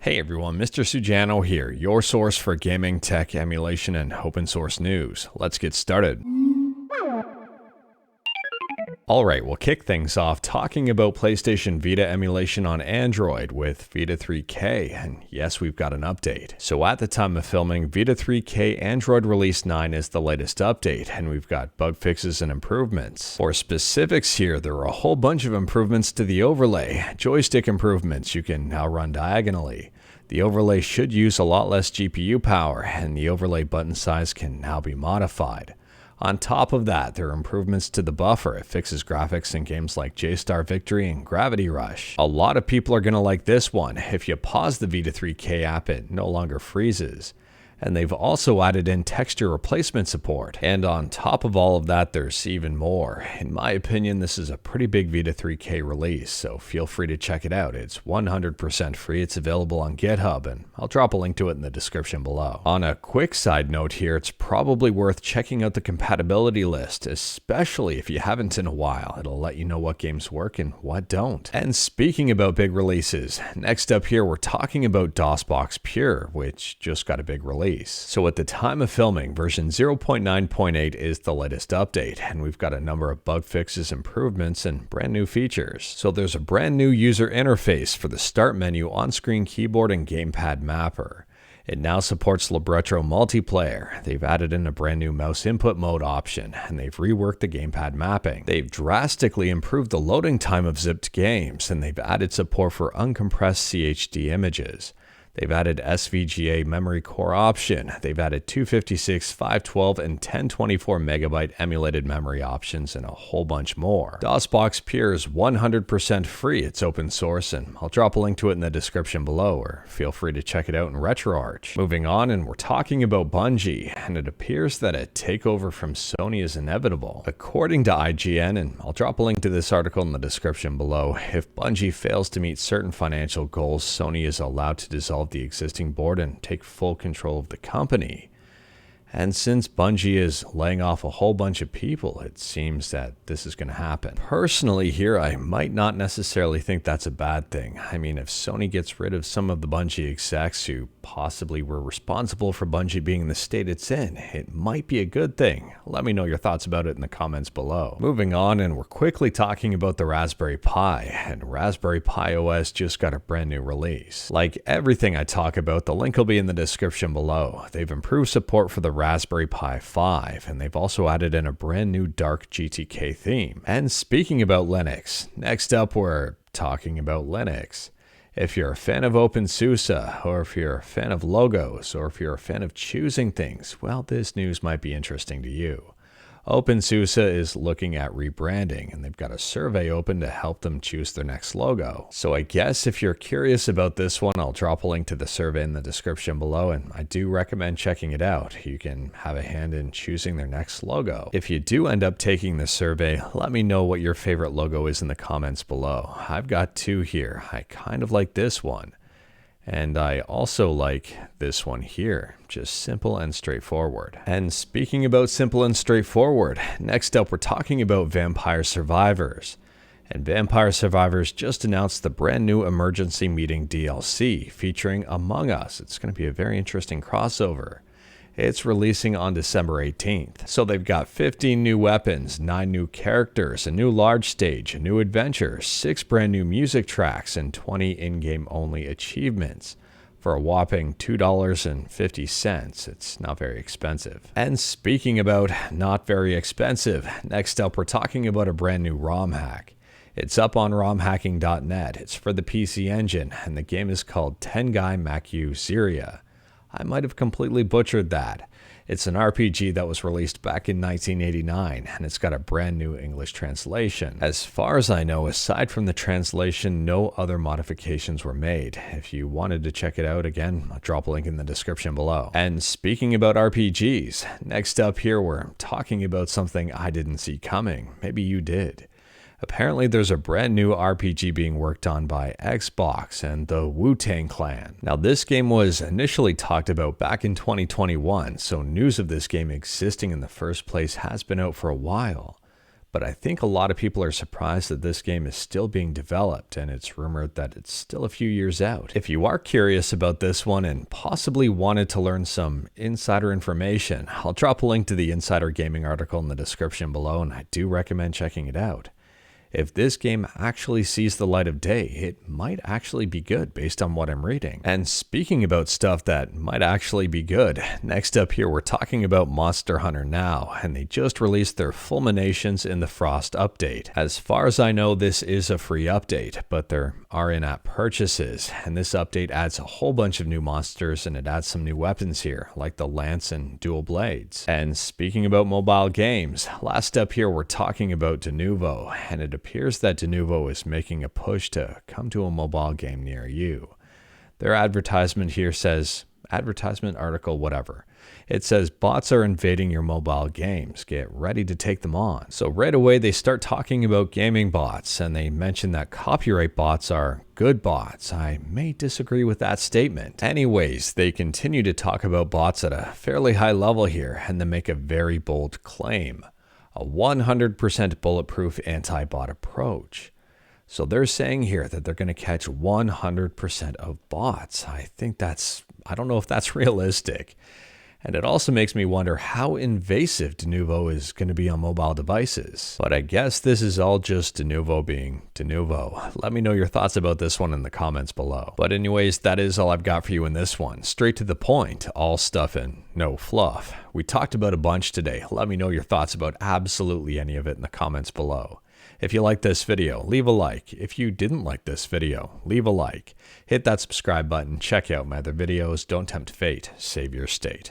Hey everyone, Mr. Sujano here, your source for gaming, tech, emulation, and open source news. Let's get started. Alright, we'll kick things off talking about PlayStation Vita emulation on Android with Vita3k, and yes, we've got an update. So at the time of filming, Vita3k Android Release 9 is the latest update, and we've got bug fixes and improvements. For specifics here, there are a whole bunch of improvements to the overlay. Joystick improvements you can now run diagonally. The overlay should use a lot less GPU power, and the overlay button size can now be modified. On top of that, there are improvements to the buffer. It fixes graphics in games like J-Star Victory and Gravity Rush. A lot of people are going to like this one. If you pause the Vita3k app, it no longer freezes. And they've also added in texture replacement support. And on top of all of that, there's even more. In my opinion, this is a pretty big Vita3k release, so feel free to check it out. It's 100% free, it's available on GitHub, and I'll drop a link to it in the description below. On a quick side note here, it's probably worth checking out the compatibility list, especially if you haven't in a while. It'll let you know what games work and what don't. And speaking about big releases, next up here we're talking about DOSBox Pure, which just got a big release. So at the time of filming, version 0.9.8 is the latest update, and we've got a number of bug fixes, improvements, and brand new features. So there's a brand new user interface for the start menu, on-screen keyboard, and gamepad mapper. It now supports Libretto multiplayer. They've added in a brand new mouse input mode option, and they've reworked the gamepad mapping. They've drastically improved the loading time of zipped games, and they've added support for uncompressed CHD images. They've added SVGA memory core option. They've added 256, 512, and 1024 megabyte emulated memory options, and a whole bunch more. DOSBox Pure is 100% free. It's open source, and I'll drop a link to it in the description below, or feel free to check it out in RetroArch. Moving on, and we're talking about Bungie, and it appears that a takeover from Sony is inevitable. According to IGN, and I'll drop a link to this article in the description below, if Bungie fails to meet certain financial goals, Sony is allowed to dissolve the existing board and take full control of the company. And since Bungie is laying off a whole bunch of people, it seems that this is going to happen. Personally here, I might not necessarily think that's a bad thing. I mean, if Sony gets rid of some of the Bungie execs who possibly were responsible for Bungie being in the state it's in, it might be a good thing. Let me know your thoughts about it in the comments below. Moving on, and we're quickly talking about the Raspberry Pi, and Raspberry Pi OS just got a brand new release. Like everything I talk about, the link will be in the description below. They've improved support for the Raspberry Pi 5, and they've also added in a brand new dark GTK theme. And speaking about Linux, next up we're talking about Linux. If you're a fan of OpenSUSE, or if you're a fan of logos, or if you're a fan of choosing things, well, this news might be interesting to you. OpenSUSE is looking at rebranding, and they've got a survey open to help them choose their next logo. So I guess if you're curious about this one, I'll drop a link to the survey in the description below, and I do recommend checking it out. You can have a hand in choosing their next logo. If you do end up taking the survey, let me know what your favorite logo is in the comments below. I've got two here. I kind of like this one. And I also like this one here, just simple and straightforward. And speaking about simple and straightforward, next up we're talking about Vampire Survivors. And Vampire Survivors just announced the brand new Emergency Meeting DLC featuring Among Us. It's going to be a very interesting crossover. It's releasing on December 18th. So they've got 15 new weapons, 9 new characters, a new large stage, a new adventure, 6 brand new music tracks, and 20 in-game only achievements for a whopping $2.50. It's not very expensive. And speaking about not very expensive, next up we're talking about a brand new ROM hack. It's up on romhacking.net. It's for the PC Engine, and the game is called Tengai Makyou Ziria. I might have completely butchered that. It's an RPG that was released back in 1989, and it's got a brand new English translation. As far as I know, aside from the translation, no other modifications were made. If you wanted to check it out, again, I'll drop a link in the description below. And speaking about RPGs, next up here we're talking about something I didn't see coming. Maybe you did. Apparently there's a brand new RPG being worked on by Xbox and the Wu-Tang Clan. Now this game was initially talked about back in 2021, so news of this game existing in the first place has been out for a while. But I think a lot of people are surprised that this game is still being developed, and it's rumored that it's still a few years out. If you are curious about this one and possibly wanted to learn some insider information, I'll drop a link to the Insider Gaming article in the description below, and I do recommend checking it out. If this game actually sees the light of day, it might actually be good based on what I'm reading. And speaking about stuff that might actually be good, next up here we're talking about Monster Hunter Now, and they just released their Fulminations in the Frost update. As far as I know, this is a free update, but there are in-app purchases, and this update adds a whole bunch of new monsters and it adds some new weapons here, like the lance and dual blades. And speaking about mobile games, last up here we're talking about Denuvo, and it appears that Denuvo is making a push to come to a mobile game near you. Their advertisement here says, advertisement article whatever. It says bots are invading your mobile games. Get ready to take them on. So right away they start talking about gaming bots, and they mention that copyright bots are good bots. I may disagree with that statement. Anyways, they continue to talk about bots at a fairly high level here, and they make a very bold claim. A 100% bulletproof anti-bot approach. So they're saying here that they're going to catch 100% of bots. I don't know if that's realistic. And it also makes me wonder how invasive Denuvo is going to be on mobile devices. But I guess this is all just Denuvo being Denuvo. Let me know your thoughts about this one in the comments below. But anyways, that is all I've got for you in this one. Straight to the point, all stuff and no fluff. We talked about a bunch today. Let me know your thoughts about absolutely any of it in the comments below. If you liked this video, leave a like. If you didn't like this video, leave a like. Hit that subscribe button, check out my other videos. Don't tempt fate, save your state.